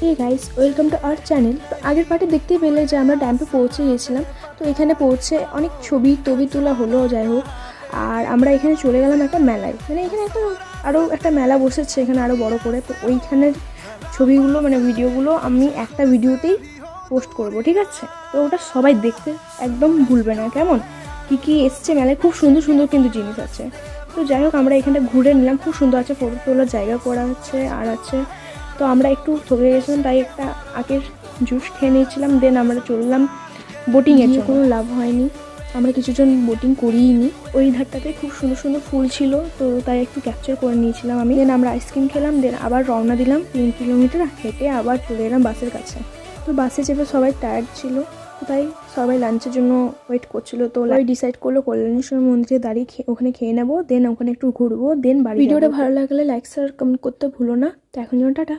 Hey guys, welcome to our channel. তো আগের পার্টে দেখতেই পেলে যে আমরা ড্যাম্পে পৌঁছে গেছিলাম। তো এখানে পৌঁছে অনেক ছবি তোলা হলো, যাই হোক। আর আমরা এখানে চলে গেলাম একটা মেলায়, মানে এখানে আরও একটা মেলা বসেছে এখানে আরও বড় করে। তো ওইখানের ছবিগুলো মানে ভিডিওগুলো আমি একটা ভিডিওতেই পোস্ট করব, ঠিক আছে? তো ওটা সবাই দেখতে একদম ভুলবে না, কেমন? কী কী এসছে মেলায়, খুব সুন্দর সুন্দর কিন্তু জিনিস আছে। তো যাই হোক, আমরা এখানটা ঘুরে নিলাম, খুব সুন্দর আছে, ফটো তোলার জায়গা করা হচ্ছে আর আছে। তো আমরা একটু থকে গেছিলাম, তাই একটা আখের জুস খেয়ে নিয়েছিলাম। দেন আমরা চললাম বোটিংয়ের জন্য। কোনো লাভ হয়নি, আমরা কিছুজন বোটিং করিনি। ওই ধারটাতে খুব সুন্দর সুন্দর ফুল ছিল, তো তাই একটু ক্যাপচার করে নিয়েছিলাম আমি। দেন আমরা আইসক্রিম খেলাম, দেন আবার রওনা দিলাম 3 কিলোমিটার হেঁটে, আবার চলে এলাম বাসের কাছে। তো বাসে চেপে সবাই টায়ার্ড ছিল, তো তাই সবাই লাঞ্চের জন্য ওয়েট করছিল। তো ওই ডিসাইড করলো কল্যাণেশ্বর মন্দিরে দাঁড়িয়ে ওখানে খেয়ে নেবো, দেন ওখানে একটু ঘুরবো, দেন বাড়ি। ভিডিওটা ভালো লাগলে লাইক শেয়ার কমেন্ট করতে ভুলো না। তো এখন জন্য টাটা।